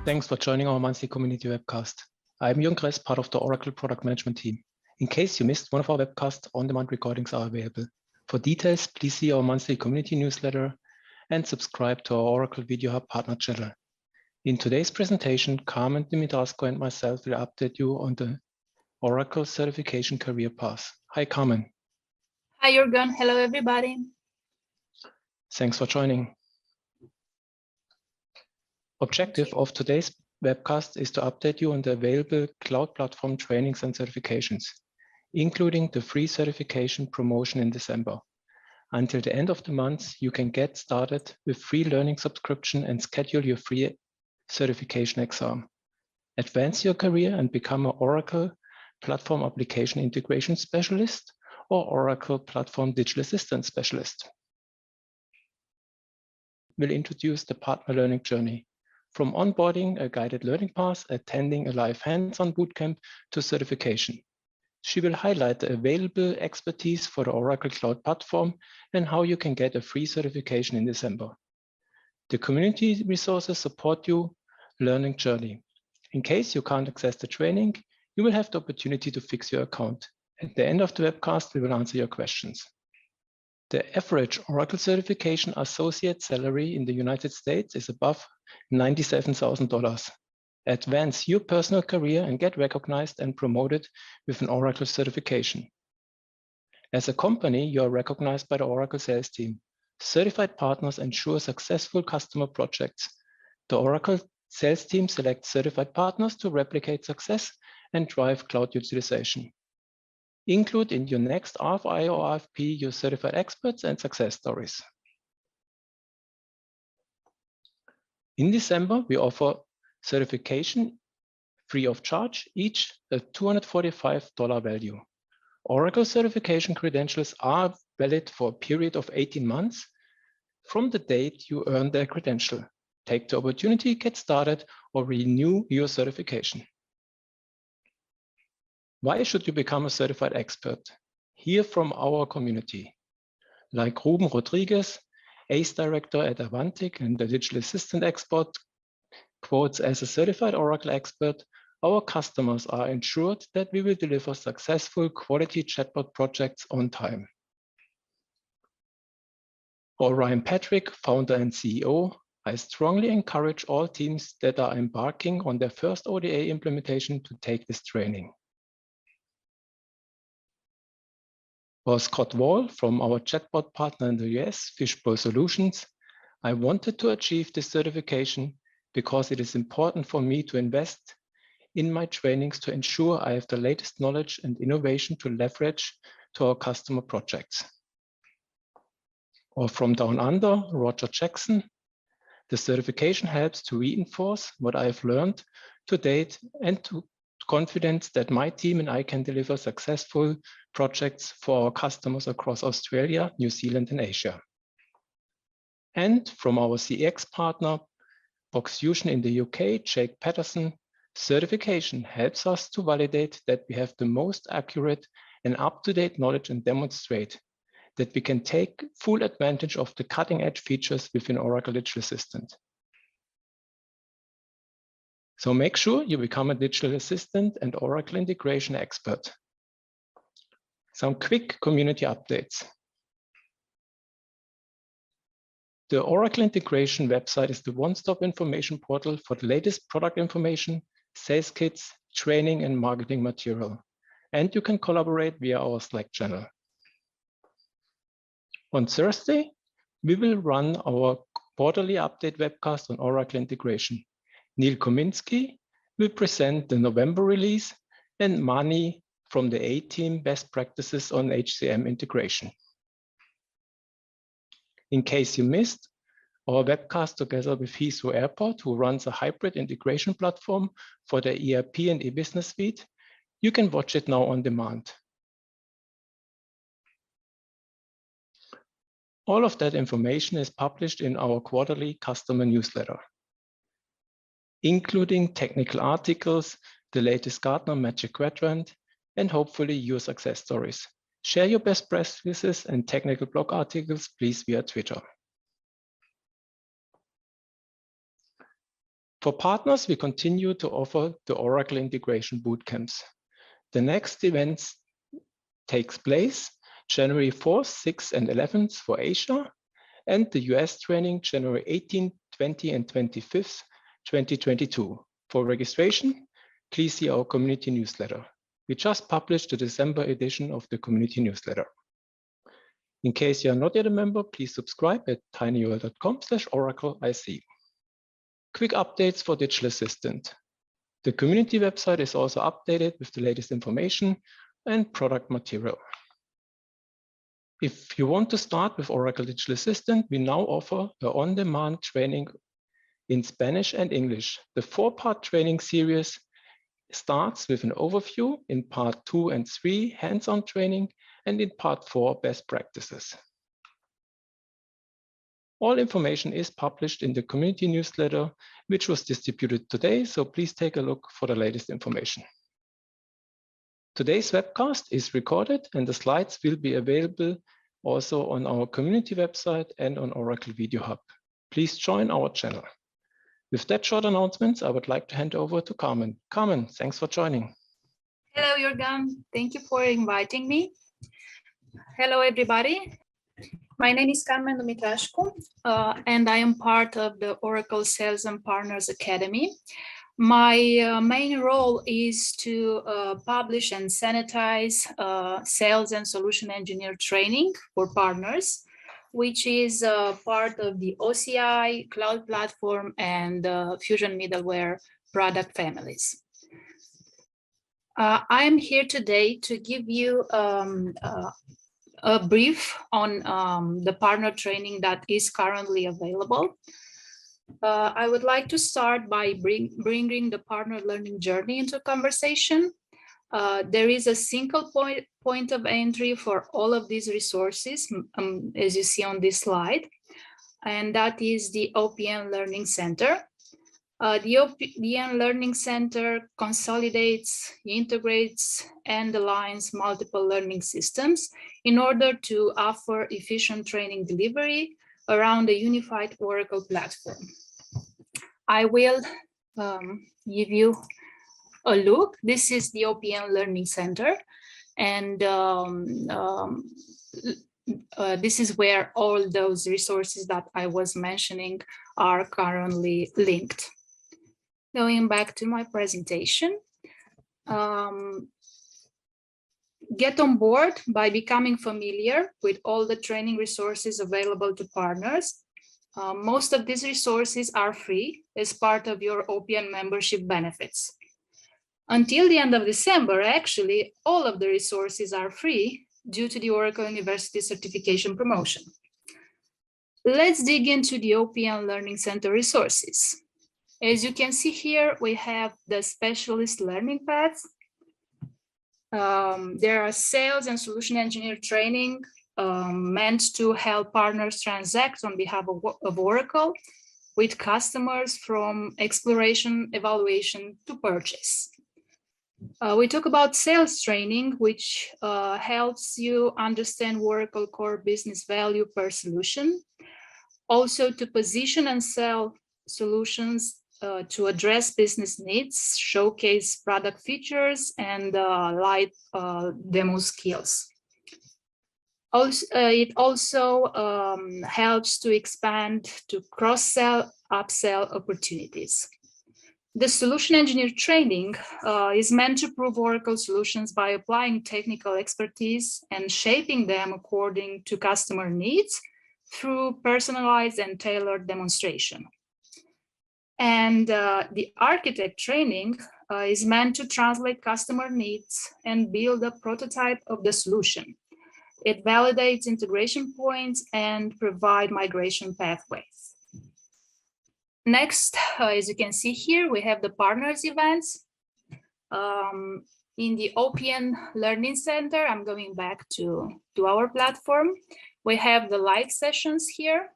Thanks for joining our monthly community webcast. I'm Jürgen Kress, part of the Oracle product management team. In case you missed one of our webcasts, on-demand recordings are available. For details, please see our monthly community newsletter and subscribe to our Oracle Video Hub partner channel. In today's presentation, Carmen, Dumitrascu, and myself will update you on the Oracle certification career path. Hi, Carmen. Hi, Jürgen. Hello, everybody. Thanks for joining. Objective of today's webcast is to update you on the available cloud platform trainings and certifications, including the free certification promotion in December. Until the end of the month, you can get started with free learning subscription and schedule your free certification exam. Advance your career and become an Oracle Platform Application Integration Specialist or Oracle Platform Digital Assistant Specialist. We'll introduce the partner learning journey, from onboarding a guided learning path, attending a live hands-on bootcamp to certification. She will highlight the available expertise for the Oracle Cloud Platform and how you can get a free certification in December. The community resources support your learning journey. In case you can't access the training, you will have the opportunity to fix your account. At the end of the webcast, we will answer your questions. The average Oracle certification associate salary in the United States is above $97,000. Advance your personal career and get recognized and promoted with an Oracle certification. As a company, you are recognized by the Oracle sales team. Certified partners ensure successful customer projects. The Oracle sales team selects certified partners to replicate success and drive cloud utilization. Include in your next RFI or RFP your certified experts and success stories. In December, we offer certification free of charge, each a $245 value. Oracle certification credentials are valid for a period of 18 months from the date you earn their credential. Take the opportunity, get started, or renew your certification. Why should you become a certified expert? Hear from our community. Like Ruben Rodriguez, ACE Director at Avantic and the Digital Assistant Expert, quotes, as a certified Oracle expert, our customers are ensured that we will deliver successful quality chatbot projects on time. Or Ryan Patrick, founder and CEO, I strongly encourage all teams that are embarking on their first ODA implementation to take this training. Or Scott Wall from our chatbot partner in the US, Fishbowl Solutions, I wanted to achieve this certification because it is important for me to invest in my trainings to ensure I have the latest knowledge and innovation to leverage to our customer projects. Or from Down Under, Roger Jackson, the certification helps to reinforce what I have learned to date and to confidence that my team and I can deliver successful projects for our customers across Australia, New Zealand, and Asia. And from our CX partner, Boxfusion in the UK, Jake Patterson, certification helps us to validate that we have the most accurate and up-to-date knowledge and demonstrate that we can take full advantage of the cutting-edge features within Oracle Digital Assistant. So make sure you become a digital assistant and Oracle integration expert. Some quick community updates. The Oracle integration website is the one-stop information portal for the latest product information, sales kits, training, and marketing material. And you can collaborate via our Slack channel. On Thursday, we will run our quarterly update webcast on Oracle integration. Neil Kominski will present the November release and Mani from the A-Team best practices on HCM integration. In case you missed our webcast together with Heathrow Airport, who runs a hybrid integration platform for the ERP and e-business suite, you can watch it now on demand. All of that information is published in our quarterly customer newsletter, including technical articles, the latest Gartner Magic Quadrant, and hopefully your success stories. Share your best practices and technical blog articles, please, via Twitter. For partners, we continue to offer the Oracle Integration Bootcamps. The next events takes place January 4th, 6th, and 11th for Asia, and the US training January 18th, 20, and 25th, 2022. For registration, please see our community newsletter. We just published the December edition of the community newsletter. In case you are not yet a member, please subscribe at tinyurl.com/oracleic. Quick updates for Digital Assistant. The community website is also updated with the latest information and product material. If you want to start with Oracle Digital Assistant, we now offer an on-demand training in Spanish and English. The 4-part training series starts with an overview, in part 2 and 3, hands-on training, and in part 4, best practices. All information is published in the community newsletter, which was distributed today, so please take a look for the latest information. Today's webcast is recorded and the slides will be available also on our community website and on Oracle Video Hub. Please join our channel. With that short announcements, I would like to hand over to Carmen. Carmen, thanks for joining. Hello, Jürgen. Thank you for inviting me. Hello, everybody. My name is Carmen Dumitrascu, and I am part of the Oracle Sales and Partners Academy. My main role is to publish and sanitize sales and solution engineer training for partners, which is part of the OCI, Cloud Platform, and Fusion Middleware product families. I am here today to give you a brief on the partner training that is currently available. I would like to start by bringing the partner learning journey into conversation. There is a single point of entry for all of these resources, as you see on this slide, and that is the OPM Learning Center. The OPM Learning Center consolidates, integrates, and aligns multiple learning systems in order to offer efficient training delivery around a unified Oracle platform. I will give you a look. This is the OPM Learning Center, and this is where all those resources that I was mentioning are currently linked. Going back to my presentation, get on board by becoming familiar with all the training resources available to partners. Most of these resources are free as part of your OPM membership benefits. Until the end of December, actually, all of the resources are free due to the Oracle University Certification promotion. Let's dig into the OPM Learning Center resources. As you can see here, we have the specialist learning paths. There are sales and solution engineer training meant to help partners transact on behalf of Oracle with customers from exploration, evaluation to purchase. We talk about sales training, which helps you understand Oracle core business value per solution. Also to position and sell solutions to address business needs, showcase product features, and live demo skills. Also, it also helps to expand to cross-sell, upsell opportunities. The solution engineer training is meant to prove Oracle solutions by applying technical expertise and shaping them according to customer needs through personalized and tailored demonstration. And the architect training is meant to translate customer needs and build a prototype of the solution. It validates integration points and provide migration pathways. Next, as you can see here, we have the partners events. In the OPM Learning Center, I'm going back to our platform. We have the live sessions here.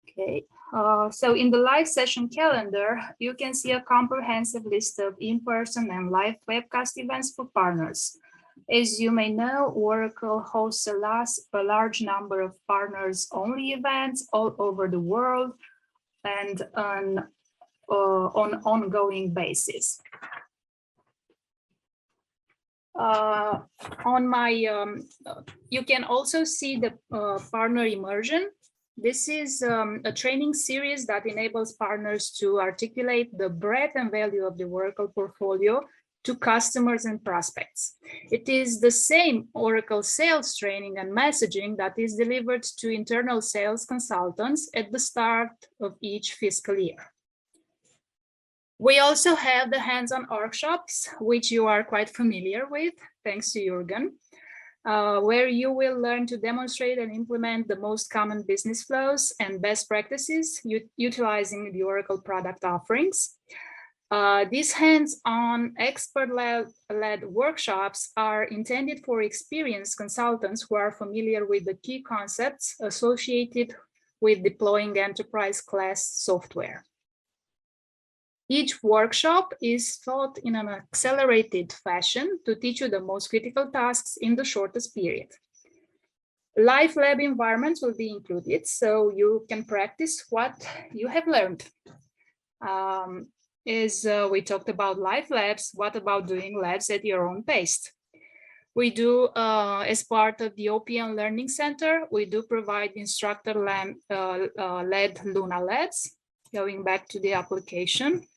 Okay, so in the live session calendar, you can see a comprehensive list of in-person and live webcast events for partners. As you may know, Oracle hosts a large number of partners-only events all over the world and on ongoing basis. On my, you can also see the partner immersion. This is a training series that enables partners to articulate the breadth and value of the Oracle portfolio to customers and prospects. It is the same Oracle sales training and messaging that is delivered to internal sales consultants at the start of each fiscal year. We also have the hands-on workshops, which you are quite familiar with, thanks to Jürgen, where you will learn to demonstrate and implement the most common business flows and best practices utilizing the Oracle product offerings. These hands-on expert-led workshops are intended for experienced consultants who are familiar with the key concepts associated with deploying enterprise-class software. Each workshop is taught in an accelerated fashion to teach you the most critical tasks in the shortest period. Live lab environments will be included, so you can practice what you have learned. We talked about live labs, what about doing labs at your own pace? We do, as part of the OPM Learning Center, we do provide instructor-led Luna labs, going back to the application.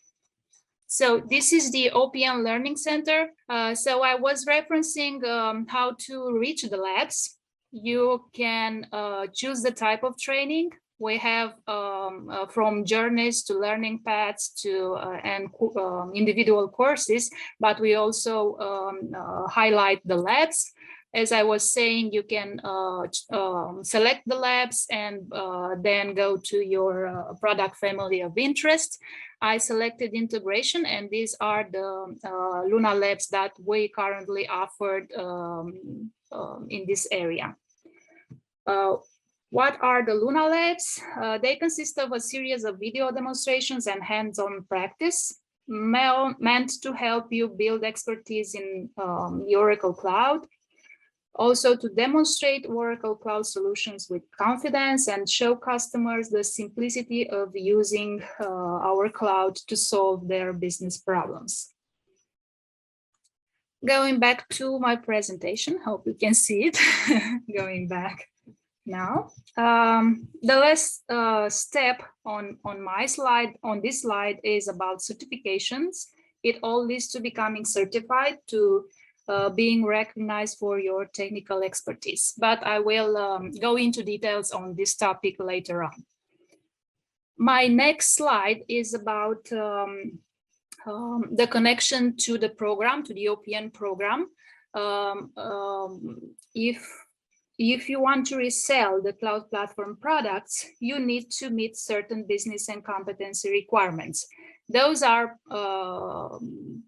So this is the OPM Learning Center. So I was referencing how to reach the labs. You can choose the type of training. We have from journeys to learning paths to individual courses, but we also highlight the labs. As I was saying, you can select the labs and then go to your product family of interest. I selected integration, and these are the Luna labs that we currently offered in this area. What are the Luna labs? They consist of a series of video demonstrations and hands-on practice meant to help you build expertise in the Oracle Cloud. Also to demonstrate Oracle Cloud solutions with confidence and show customers the simplicity of using our cloud to solve their business problems. Going back to my presentation, hope you can see it, going back now. The last step on my slide, on this slide, is about certifications. It all leads to becoming certified, to being recognized for your technical expertise, but I will go into details on this topic later on. My next slide is about the connection to the program, to the OPM program. If you want to resell the cloud platform products, you need to meet certain business and competency requirements. Those are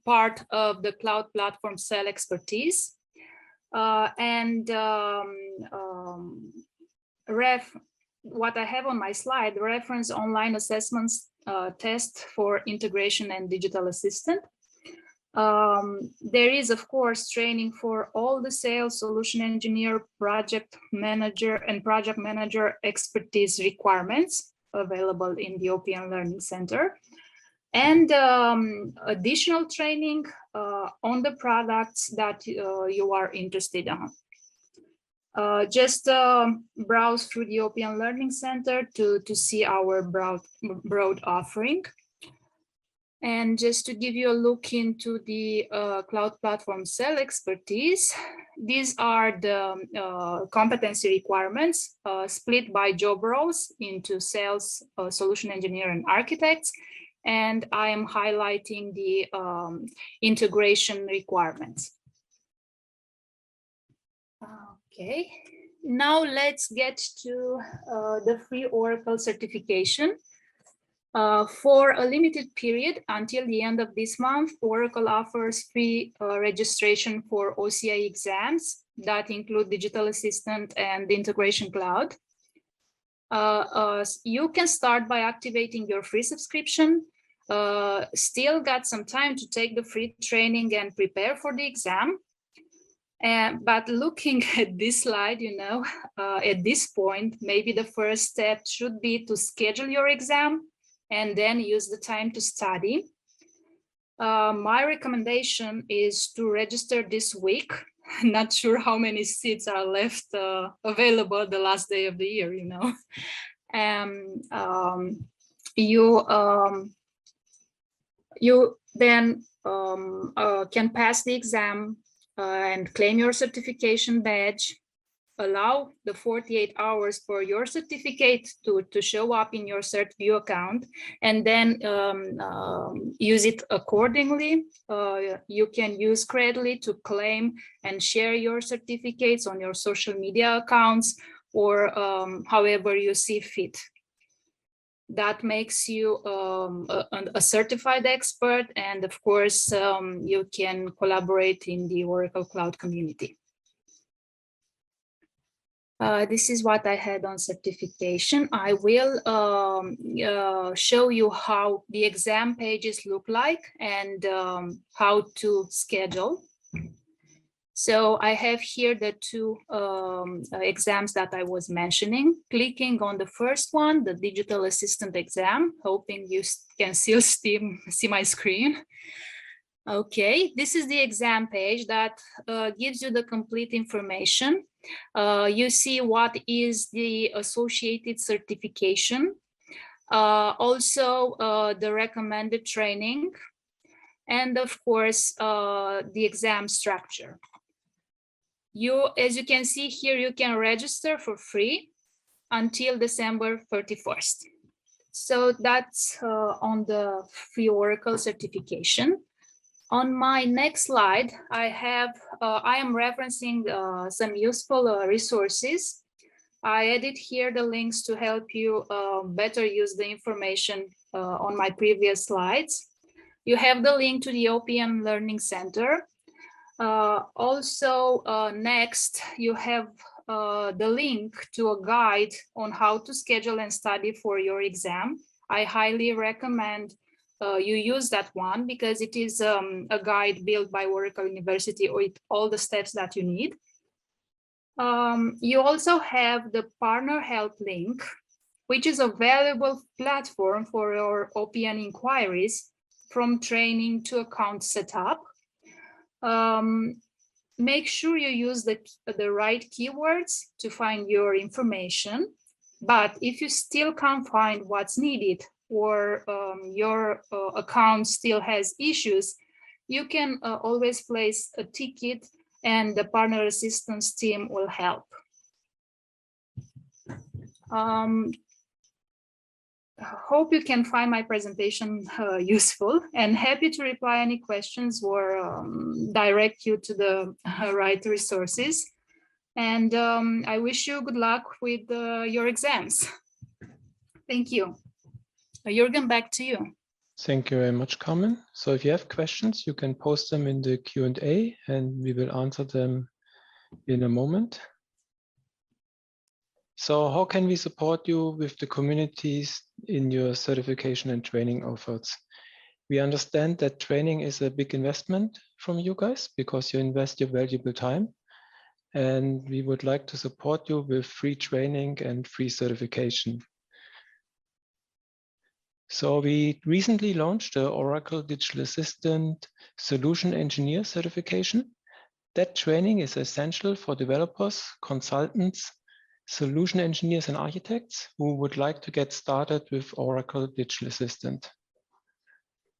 part of the cloud platform sell expertise. What I have on my slide, reference online assessments test for integration and digital assistant. There is, of course, training for all the sales, solution engineer, project manager, and project manager expertise requirements available in the OPM Learning Center. And additional training on the products that you are interested in. Just browse through the OPM Learning Center to see our broad offering. And just to give you a look into the cloud platform sell expertise, these are the competency requirements split by job roles into sales, solution engineer, and architects. And I am highlighting the integration requirements. Okay, now let's get to the free Oracle certification. For a limited period until the end of this month, Oracle offers free registration for OCI exams that include Digital Assistant and Integration Cloud. You can start by activating your free subscription. Still got some time to take the free training and prepare for the exam. But looking at this slide, you know, at this point, maybe the first step should be to schedule your exam. and then use the time to study. My recommendation is to register this week. Not sure how many seats are left available the last day of the year, you know. You then can pass the exam and claim your certification badge. Allow the 48 hours for your certificate to show up in your CertView account, and then use it accordingly. You can use Credly to claim and share your certificates on your social media accounts, or however you see fit. That makes you a certified expert, and of course, you can collaborate in the Oracle Cloud community. This is what I had on certification. I will show you how the exam pages look like and how to schedule. So I have here the two exams that I was mentioning. Clicking on the first one, the digital assistant exam, hoping you can still see my screen. Okay, this is the exam page that gives you the complete information. You see what is the associated certification, also the recommended training, and of course, the exam structure. As you can see here, you can register for free until December 31st. So that's on the free Oracle certification. On my next slide, I am referencing some useful resources. I added here the links to help you better use the information on my previous slides. You have the link to the OPM Learning Center. Also, next, you have the link to a guide on how to schedule and study for your exam. I highly recommend you use that one because it is a guide built by Oracle University with all the steps that you need. You also have the partner help link, which is a valuable platform for your OPM inquiries from training to account setup. Make sure you use the right keywords to find your information. But if you still can't find what's needed, or your account still has issues, you can always place a ticket and the partner assistance team will help. Hope you can find my presentation useful, and happy to reply any questions or direct you to the right resources. And I wish you good luck with your exams. Thank you. Jürgen, back to you. Thank you very much, Carmen. So if you have questions, you can post them in the Q&A and we will answer them in a moment. So how can we support you with the communities in your certification and training efforts? We understand that training is a big investment from you guys because you invest your valuable time. And we would like to support you with free training and free certification. So we recently launched the Oracle Digital Assistant Solution Engineer certification. That training is essential for developers, consultants, solution engineers, and architects who would like to get started with Oracle Digital Assistant.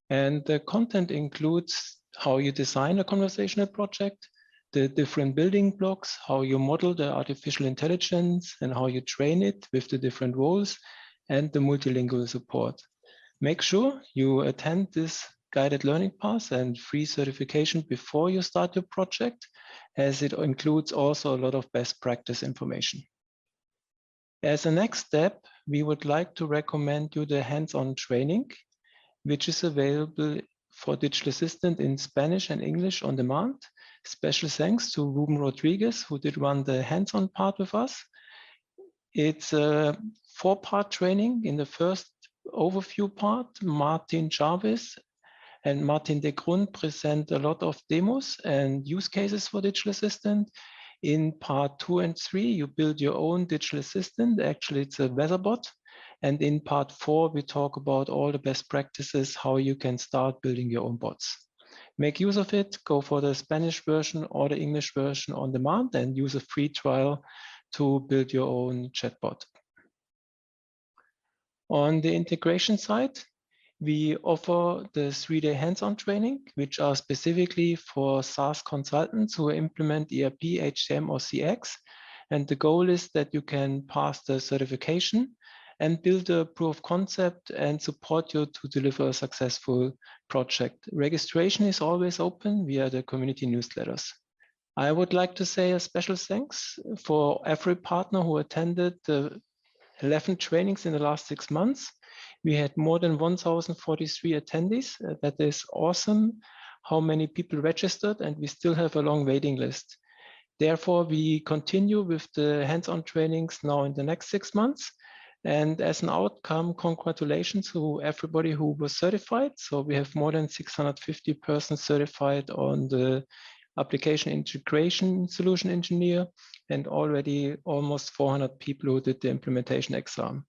And the content includes how you design a conversational project, the different building blocks, how you model the artificial intelligence, and how you train it with the different roles, and the multilingual support. Make sure you attend this guided learning path and free certification before you start your project, as it includes also a lot of best practice information. As a next step, we would like to recommend you the hands-on training, which is available for Digital Assistant in Spanish and English on demand. Special thanks to Ruben Rodriguez, who did run the hands-on part with us. It's a 4-part training. In the first overview part, Martin Jarvis and Martin de Grund present a lot of demos and use cases for Digital Assistant. In part 2 and 3, you build your own Digital Assistant. Actually, it's a weatherbot. And in part 4, we talk about all the best practices, how you can start building your own bots. Make use of it, go for the Spanish version or the English version on demand, and use a free trial to build your own chatbot. On the integration side, we offer the 3-day hands-on training, which are specifically for SaaS consultants who implement ERP, HCM, or CX. And the goal is that you can pass the certification and build a proof of concept and support you to deliver a successful project. Registration is always open via the community newsletters. I would like to say a special thanks for every partner who attended the 11 trainings in the last 6 months. We had more than 1,043 attendees. That is awesome how many people registered, and we still have a long waiting list. Therefore, we continue with the hands-on trainings now in the next 6 months. And as an outcome, congratulations to everybody who was certified. So we have more than 650 persons certified on the application integration solution engineer, and already almost 400 people who did the implementation exam.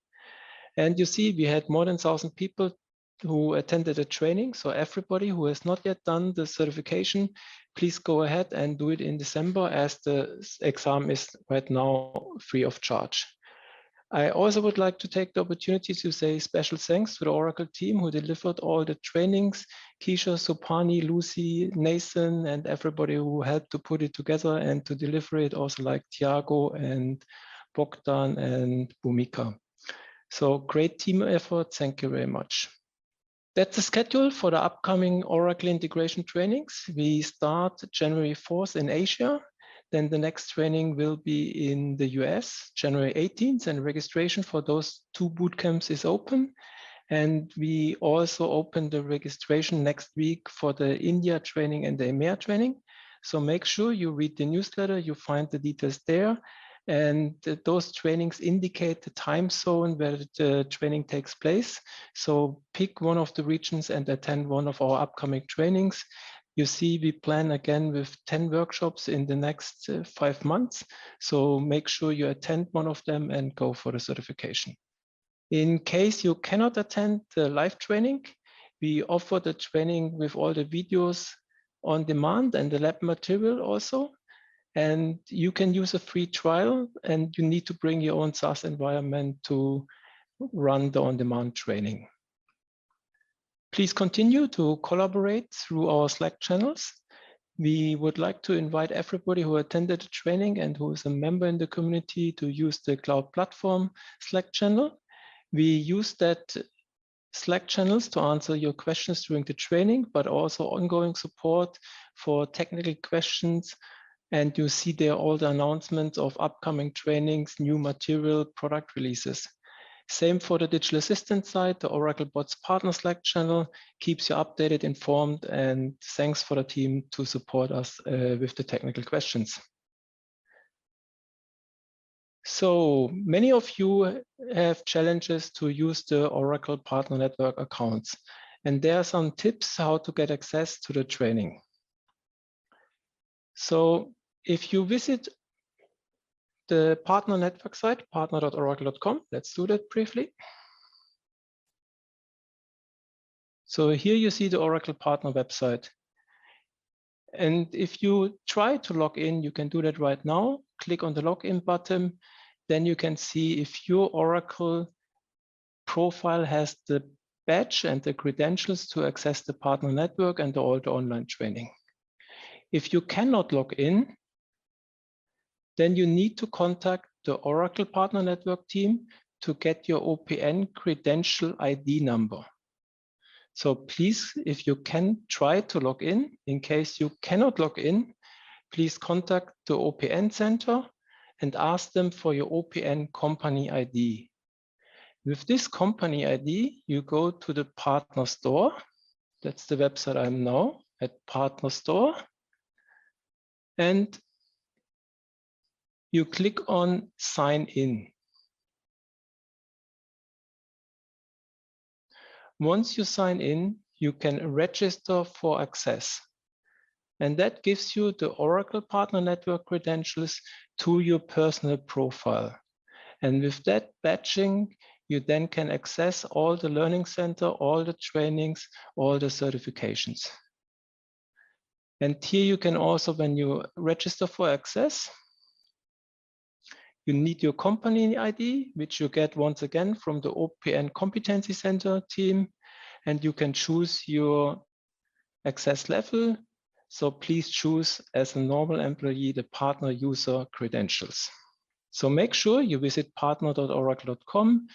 And you see, we had more than 1,000 people who attended the training. So everybody who has not yet done the certification, please go ahead and do it in December, as the exam is right now free of charge. I also would like to take the opportunity to say special thanks to the Oracle team who delivered all the trainings, Keisha, Sopani, Lucy, Nathan, and everybody who helped to put it together and to deliver it, also like Thiago and Bogdan and Bhumika. So great team effort. Thank you very much. That's the schedule for the upcoming Oracle integration trainings. We start January 4th in Asia. Then the next training will be in the US, January 18th, and registration for those 2 bootcamps is open. And we also open the registration next week for the India training and the EMEA training. So make sure you read the newsletter, you find the details there. And those trainings indicate the time zone where the training takes place. So pick one of the regions and attend one of our upcoming trainings. You see, we plan again with 10 workshops in the next 5 months. So make sure you attend one of them and go for the certification. In case you cannot attend the live training, we offer the training with all the videos on demand and the lab material also. And you can use a free trial, and you need to bring your own SaaS environment to run the on-demand training. Please continue to collaborate through our Slack channels. We would like to invite everybody who attended the training and who is a member in the community to use the Cloud Platform Slack channel. We use that Slack channels to answer your questions during the training, but also ongoing support for technical questions. And you see there all the announcements of upcoming trainings, new material, product releases. Same for the digital assistant side. The Oracle Bots Partner Slack channel keeps you updated, informed, and thanks for the team to support us with the technical questions. So many of you have challenges to use the Oracle Partner Network accounts. And there are some tips how to get access to the training. So if you visit the partner network site, partner.oracle.com. Let's do that briefly. So here you see the Oracle partner website. And if you try to log in, you can do that right now. Click on the login button. Then you can see if your Oracle profile has the badge and the credentials to access the partner network and all the online training. If you cannot log in, then you need to contact the Oracle Partner Network team to get your OPN credential ID number. So please, if you can, try to log in. In case you cannot log in, please contact the OPN center and ask them for your OPN company ID. With this company ID, you go to the partner store. That's the website I'm now at, partner store. And you click on sign in. Once you sign in, you can register for access. And that gives you the Oracle Partner Network credentials to your personal profile. And with that badging, You then can access all the Learning Center, all the trainings, all the certifications. And here you can also, when you register for access, you need your company ID, which you get once again from the OPM Competency Center team, and you can choose your access level. So please choose, as a normal employee, the partner user credentials. So make sure you visit partner.oracle.com,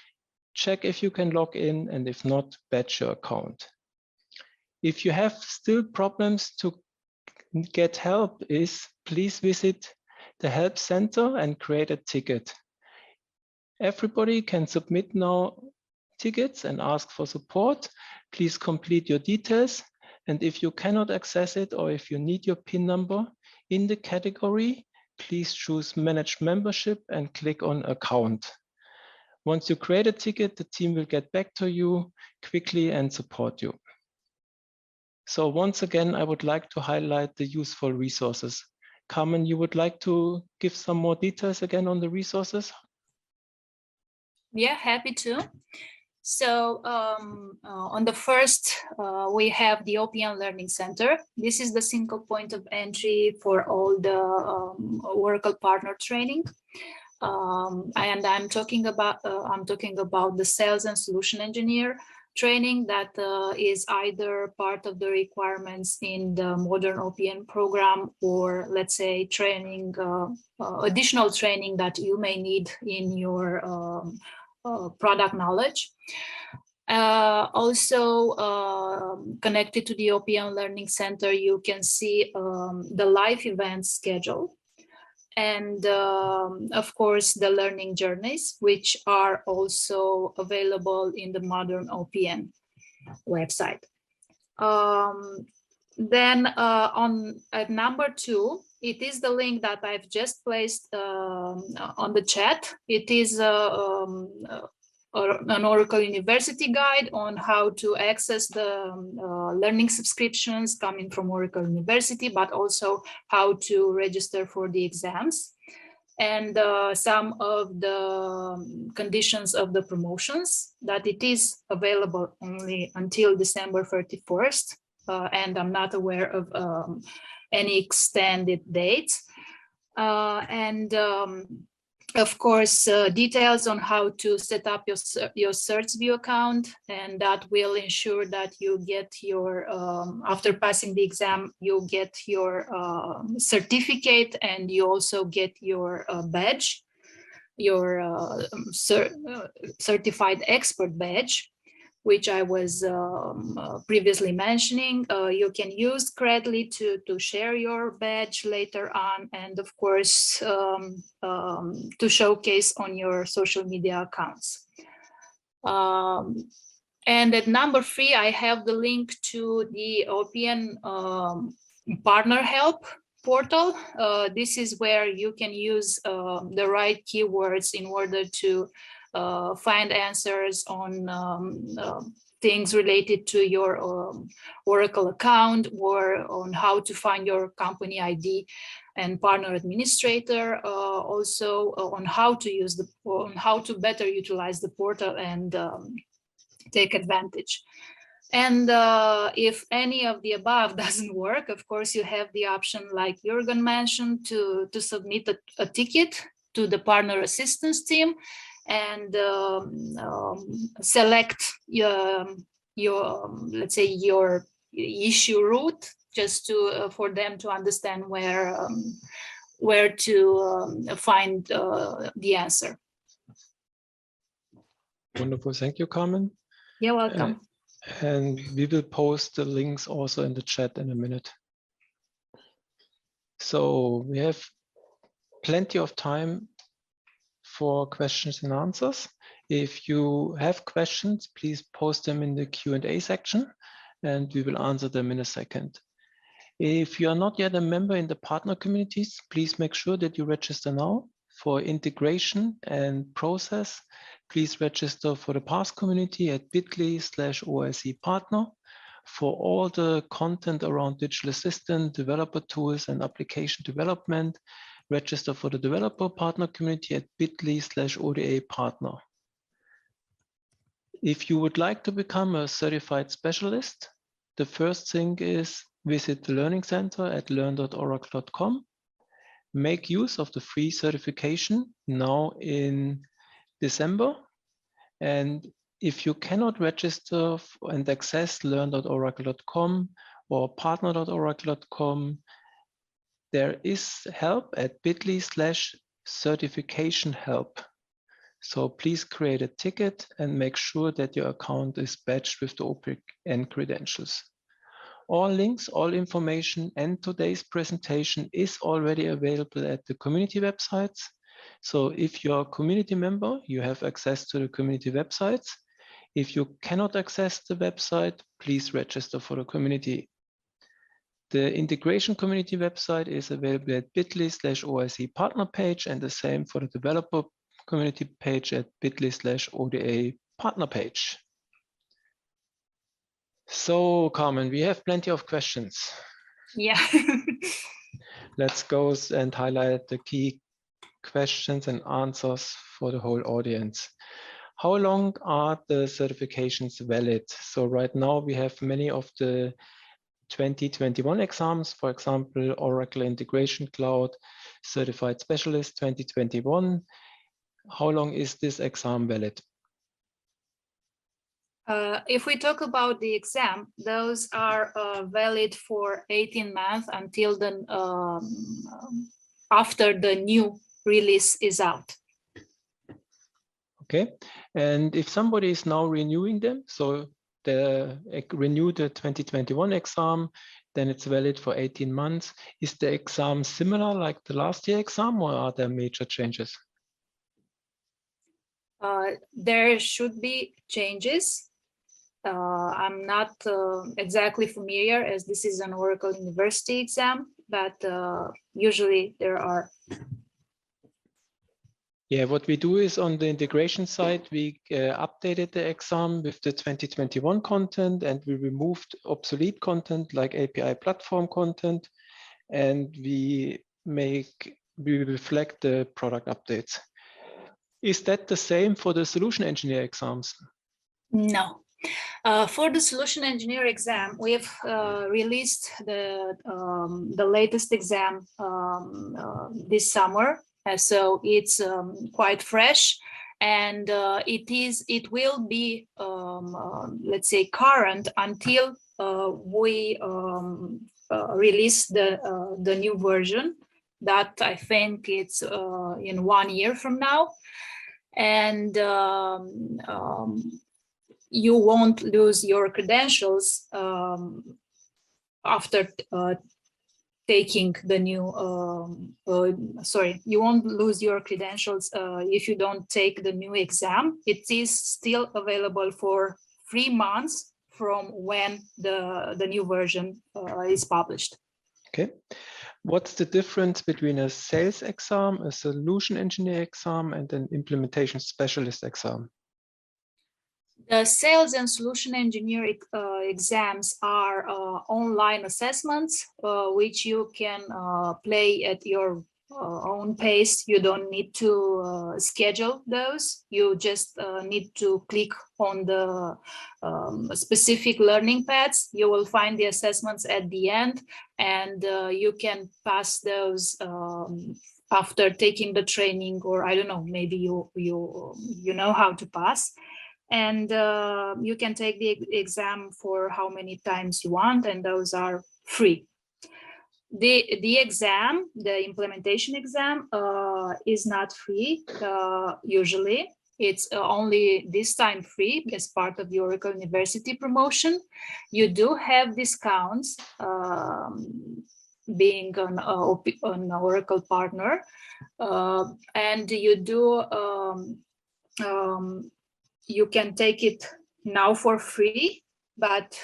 check if you can log in, and if not, batch your account. If you have still problems to get help, please visit the help center and create a ticket. Everybody can submit now tickets and ask for support. Please complete your details. And if you cannot access it, or if you need your PIN number in the category, please choose Manage Membership and click on Account. Once you create a ticket, the team will get back to you quickly and support you. So once again, I would like to highlight the useful resources. Carmen, you would like to give some more details again on the resources? Yeah, happy to. So on the first, we have the OPM Learning Center. This is the single point of entry for all the Oracle partner training. And I'm talking about the sales and solution engineer training that is either part of the requirements in the modern OPM program, or let's say training, additional training that you may need in your product knowledge. Also connected to the OPM Learning Center, you can see the live event schedule. And of course, the learning journeys, which are also available in the modern OPM website. Then at number 2, it is the link that I've just placed on the chat. It is an Oracle University guide on how to access the learning subscriptions coming from Oracle University, but also how to register for the exams, and some of the conditions of the promotions, that it is available only until December 31st, and I'm not aware of any extended dates. Of course, details on how to set up your CertsView account, and that will ensure that you get your, after passing the exam, you get your certificate, and you also get your badge, your certified expert badge, which I was previously mentioning. You can use Credly to share your badge later on, and of course, to showcase on your social media accounts. And at number 3, I have the link to the OPM Partner Help portal. This is where you can use the right keywords in order to find answers on things related to your Oracle account, or on how to find your company ID and partner administrator, also on how to better utilize the portal and take advantage. And if any of the above doesn't work, of course, you have the option, like Jürgen mentioned, to submit a ticket to the partner assistance team, and select your let's say your issue route, just to for them to understand where to find the answer. Wonderful, thank you, Carmen. You're welcome. And we will post the links also in the chat in a minute. So we have plenty of time for questions and answers. If you have questions, please post them in the Q&A section, and we will answer them in a second. If you are not yet a member in the partner communities, please make sure that you register now. For integration and process, please register for the PaaS community at bit.ly/OSE partner. For all the content around digital assistant, developer tools, and application development, register for the developer partner community at bit.ly/ODA partner. If you would like to become a certified specialist, the first thing is visit the Learning Center at learn.oracle.com. Make use of the free certification now in December. And if you cannot register and access learn.oracle.com or partner.oracle.com, there is help at bit.ly/certification help. So please create a ticket and make sure that your account is badged with the OPM credentials. All links, all information, and today's presentation is already available at the community websites. So if you're a community member, you have access to the community websites. If you cannot access the website, please register for the community. The integration community website is available at bit.ly/OIC partner page, and the same for the developer community page at bit.ly/ODA partner page. So, Carmen, we have plenty of questions. Yeah. Let's go and highlight the key questions and answers for the whole audience. How long are the certifications valid? So right now we have many of the 2021 exams, for example, Oracle Integration Cloud Certified Specialist 2021. How long is this exam valid? If we talk about the exam, those are valid for 18 months until the after the new release is out. Okay, and if somebody is now renewing them, so they renew the 2021 exam, then it's valid for 18 months. Is the exam similar like the last year exam, or are there major changes? There should be changes. I'm not exactly familiar, as this is an Oracle University exam, but usually there are. Yeah, what we do is on the integration side, we updated the exam with the 2021 content, and we removed obsolete content like API platform content, and we reflect the product updates. Is that the same for the solution engineer exams? No. For the solution engineer exam, we've released the latest exam this summer, so it's quite fresh, and it will be let's say current until we release the new version. That I think it's in 1 year from now, and you won't lose your credentials after taking the new, you won't lose your credentials if you don't take the new exam. It is still available for 3 months from when the new version is published. Okay. What's the difference between a sales exam, a solution engineer exam, and an implementation specialist exam? The sales and solution engineer exams are online assessments, which you can play at your own pace. You don't need to schedule those. You just need to click on the specific learning paths. You will find the assessments at the end, and you can pass those after taking the training, or I don't know, maybe you know how to pass. And you can take the exam for how many times you want, and those are free. The exam, the implementation exam, is not free usually. It's only this time free as part of the Oracle University promotion. You do have discounts being an Oracle partner, and you do you can take it now for free, but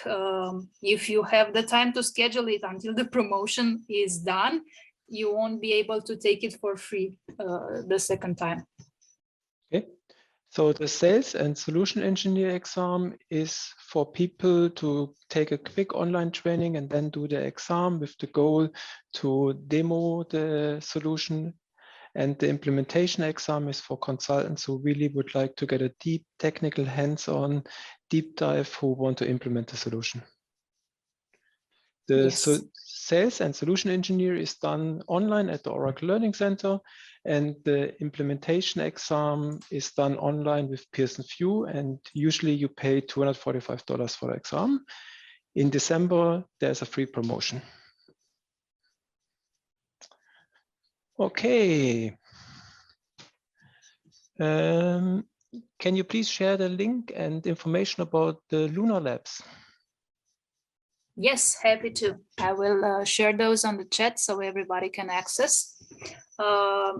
if you have the time to schedule it until the promotion is done, you won't be able to take it for free the second time. Okay, so the sales and solution engineer exam is for people to take a quick online training and then do the exam with the goal to demo the solution. And the implementation exam is for consultants who really would like to get a deep technical hands-on deep dive who want to implement the solution. The sales and solution engineer is done online at the Oracle Learning Center, and the implementation exam is done online with Pearson VUE, and usually you pay $245 for the exam. In December, there's a free promotion. Okay. Can you please share the link and information about the Lunar Labs? Yes, happy to. I will share those on the chat so everybody can access.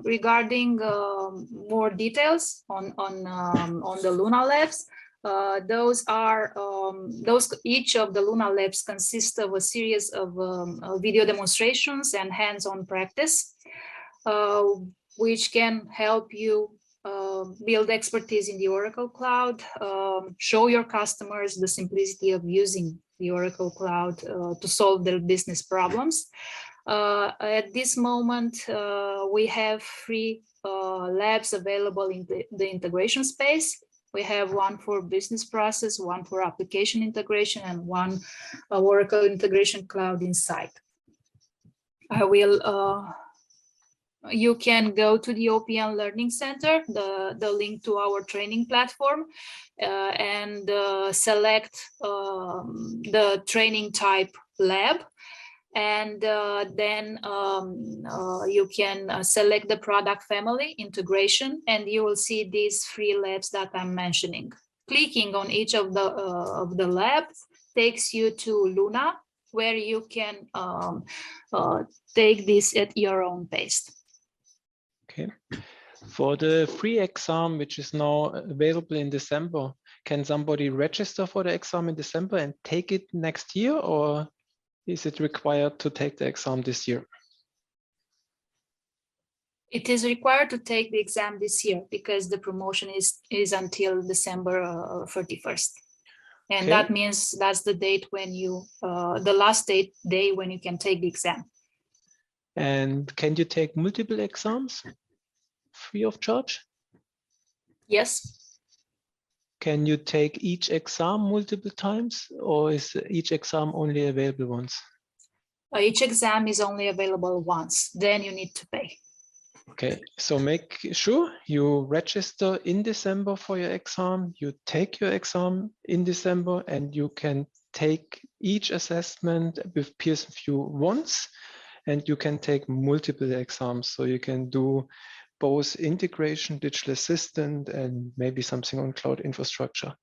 Regarding more details on the Lunar Labs, each of the Lunar Labs consists of a series of video demonstrations and hands-on practice, which can help you build expertise in the Oracle Cloud, show your customers the simplicity of using the Oracle Cloud to solve their business problems. At this moment, we have 3 labs available in the integration space. We have one for business process, one for application integration, and one Oracle Integration Cloud Insight. You can go to the OPM Learning Center, the link to our training platform, and select the training type lab. And then you can select the product family integration, and you will see these 3 labs that I'm mentioning. Clicking on each of the labs takes you to Luna, where you can take this at your own pace. Okay. For the free exam, which is now available in December, can somebody register for the exam in December and take it next year, or is it required to take the exam this year? It is required to take the exam this year because the promotion is until December 31st. And okay. That means that's the date when you, the last day when you can take the exam. And can you take multiple exams free of charge? Yes. Can you take each exam multiple times, or is each exam only available once? Each exam is only available once, then you need to pay. Okay, so make sure you register in December for your exam, you take your exam in December, and you can take each assessment with Pearson VUE once, and you can take multiple exams. So you can do both integration, digital assistant, and maybe something on cloud infrastructure.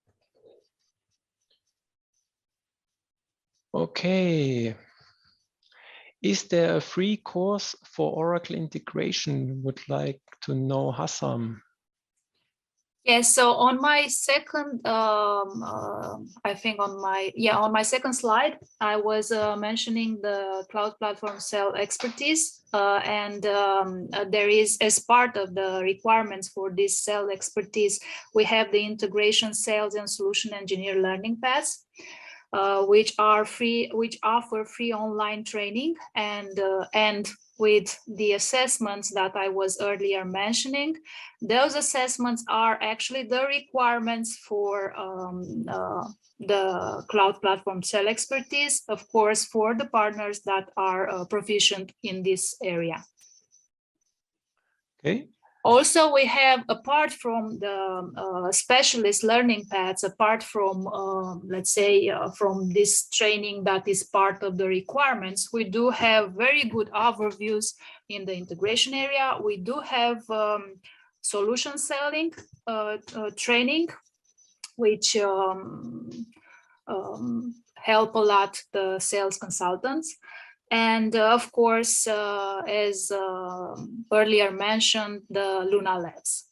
Okay. Is there a free course for Oracle integration? Would like to know, Hassam. Yes, so on my second, I think on my second slide, I was mentioning the cloud platform cell expertise, and there is, as part of the requirements for this cell expertise, we have the integration sales and solution engineer learning paths, which offer free online training, and with the assessments that I was earlier mentioning, those assessments are actually the requirements for the cloud platform cell expertise, of course, for the partners that are proficient in this area. Okay. Also, we have, apart from the specialist learning paths, apart from, let's say, from this training that is part of the requirements, we do have very good overviews in the integration area. We do have solution selling training, which help a lot the sales consultants. And of course, as earlier mentioned, the Luna Labs.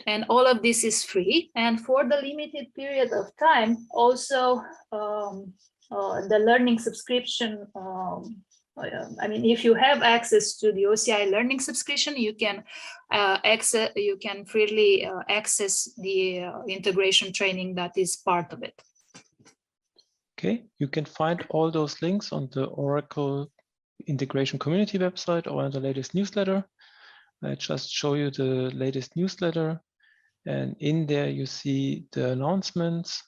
And all of this is free. And for the limited period of time, also the learning subscription, I mean, if you have access to the OCI learning subscription, you can freely access the integration training that is part of it. Okay, you can find all those links on the Oracle integration community website or the latest newsletter. I just show you the latest newsletter, and in there you see the announcements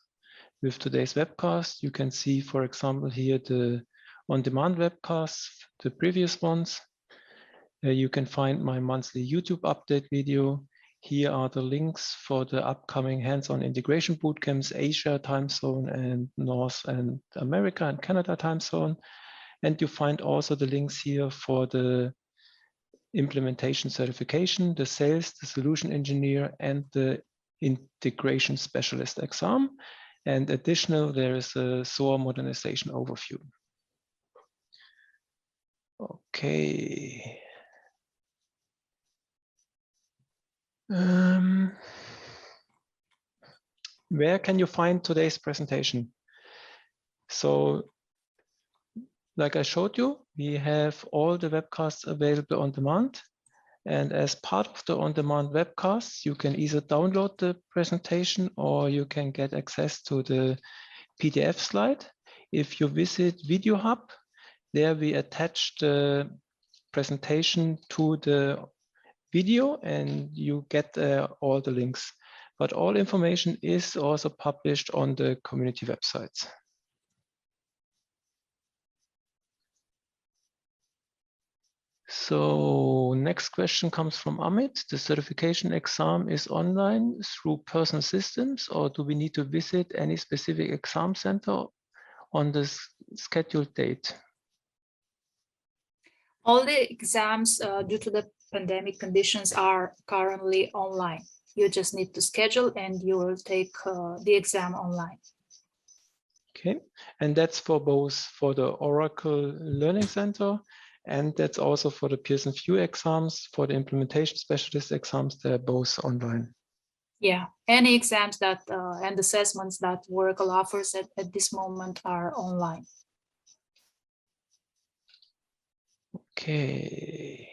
with today's webcast. You can see, for example, here the on-demand webcasts, the previous ones. You can find my monthly YouTube update video. Here are the links for the upcoming hands-on integration bootcamps, Asia time zone and North and America and Canada time zone. And you find also the links here for the implementation certification, the sales, the solution engineer, and the integration specialist exam. And additional, there is a SOA modernization overview. Okay. Where can you find today's presentation? So, like I showed you, we have all the webcasts available on demand. And as part of the on-demand webcasts, you can either download the presentation or you can get access to the PDF slide. If you visit Video Hub, there we attach the presentation to the video and you get all the links. But all information is also published on the community websites. So next question comes from Amit. The certification exam is online through personal systems, or do we need to visit any specific exam center on the scheduled date? All the exams due to the pandemic conditions are currently online. You just need to schedule and you will take the exam online. Okay, and that's for both for the Oracle Learning Center, and that's also for the Pearson VUE exams. For the implementation specialist exams, they're both online. Yeah, any exams that and assessments that Oracle offers at this moment are online. Okay.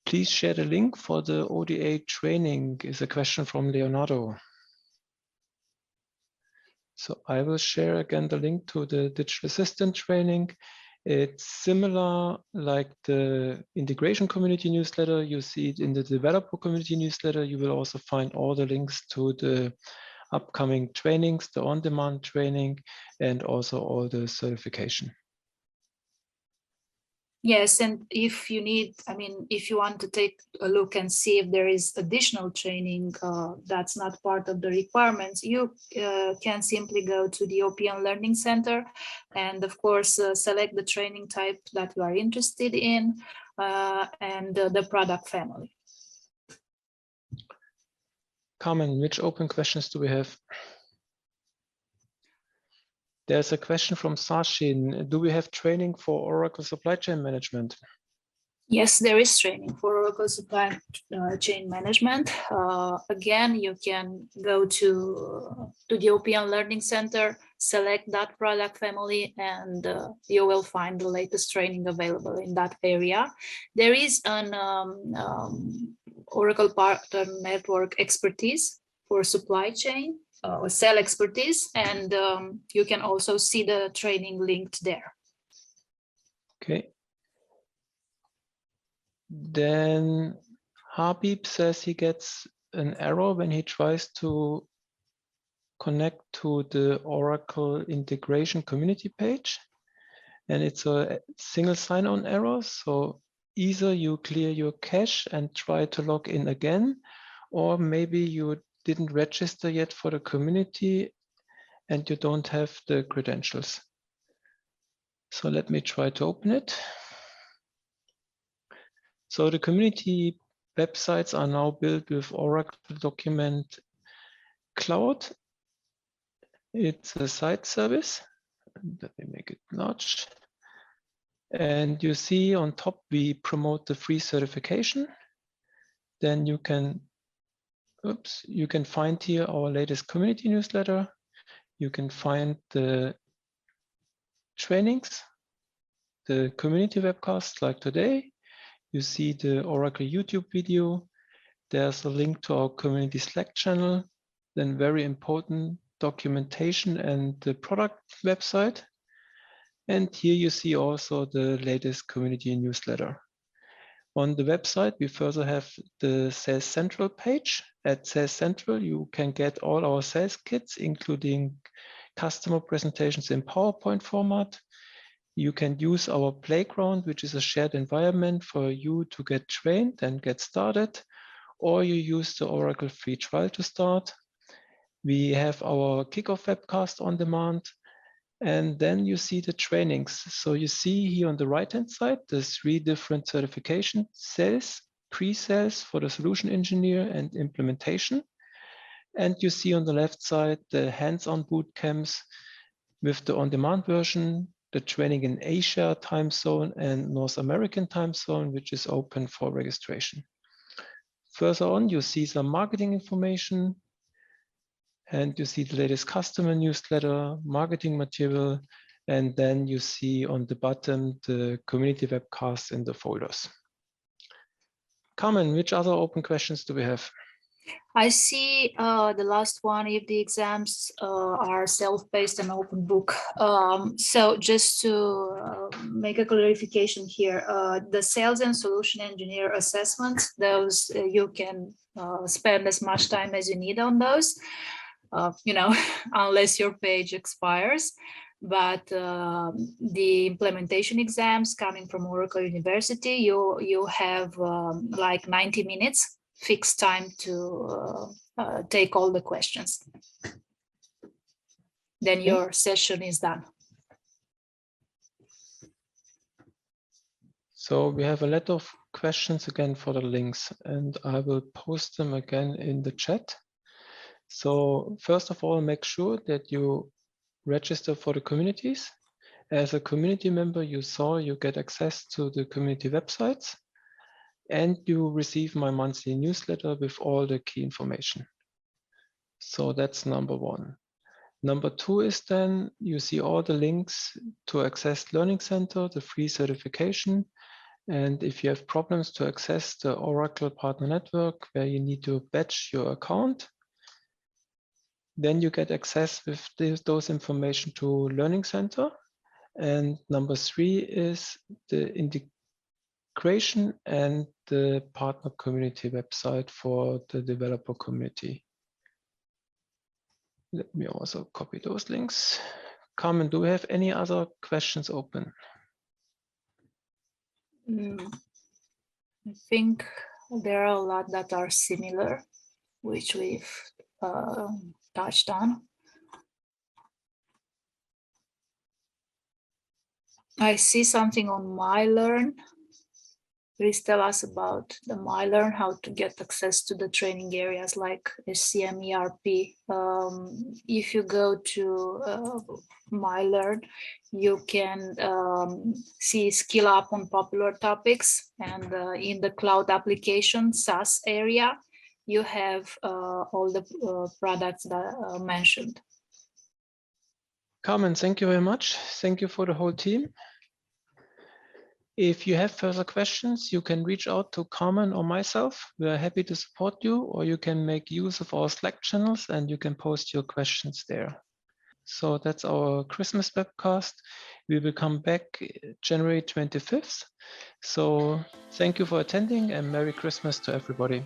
Please share the link for the ODA training is a question from Leonardo. So I will share again the link to the digital assistant training. It's similar like the integration community newsletter. You see it in the developer community newsletter. You will also find all the links to the upcoming trainings, the on-demand training, and also all the certification. Yes, and if you need, if you want to take a look and see if there is additional training that's not part of the requirements, you can simply go to the OPM Learning Center and of course select the training type that you are interested in and the product family. Carmen, which open questions do we have? There's a question from Sachin. Do we have training for Oracle Supply Chain Management? Yes, there is training for Oracle Supply Chain Management. Again, you can go to the OPM Learning Center, select that product family, and you will find the latest training available in that area. There is an Oracle Partner Network expertise for supply chain or sell expertise, and you can also see the training linked there. Okay. Then Habib says he gets an error when he tries to connect to the Oracle integration community page, and it's a single sign-on error. So either you clear your cache and try to log in again, or maybe you didn't register yet for the community and you don't have the credentials. So let me try to open it. So the community websites are now built with Oracle Document Cloud. It's a site service. Let me make it large. And you see on top, we promote the free certification. Then you can find here our latest community newsletter. You can find the trainings, the community webcasts like today. You see the Oracle YouTube video. There's a link to our community Slack channel. Then very important documentation and the product website. And here you see also the latest community newsletter. On the website, we further have the Sales Central page. At Sales Central, you can get all our sales kits, including customer presentations in PowerPoint format. You can use our playground, which is a shared environment for you to get trained and get started, or you use the Oracle free trial to start. We have our kickoff webcast on demand. And then you see the trainings. So you see here on the right-hand side, the 3 different certifications: sales, pre-sales for the solution engineer, and implementation. And you see on the left side, the hands-on boot camps with the on-demand version, the training in Asia time zone and North American time zone, which is open for registration. Further on, you see some marketing information, and you see the latest customer newsletter, marketing material, and then you see on the bottom the community webcasts in the folders. Carmen, which other open questions do we have? I see the last one, if the exams are self-paced and open book. So just to make a clarification here, the sales and solution engineer assessments, those you can spend as much time as you need on those. You know, unless your page expires. But the implementation exams coming from Oracle University, you have like 90 minutes fixed time to take all the questions. Then your session is done. So we have a lot of questions again for the links, and I will post them again in the chat. So first of all, make sure that you register for the communities. As a community member, you saw you get access to the community websites, and you receive my monthly newsletter with all the key information. So that's number 1. Number 2 is then you see all the links to access Learning Center, the free certification. And if you have problems to access the Oracle Partner Network where you need to batch your account, then you get access with those information to Learning Center. And number 3 is the integration and the partner community website for the developer community. Let me also copy those links. Carmen, do we have any other questions open? I think there are a lot that are similar, which we've touched on. I see something on MyLearn. Please tell us about the MyLearn, how to get access to the training areas like SCM, ERP. If you go to MyLearn, you can see skill up on popular topics, and in the cloud application SaaS area, you have all the products that are mentioned. Carmen, thank you very much. Thank you for the whole team. If you have further questions, you can reach out to Carmen or myself. We are happy to support you, or you can make use of our Slack channels and you can post your questions there. So that's our Christmas webcast. We will come back January 25th. So thank you for attending and Merry Christmas to everybody.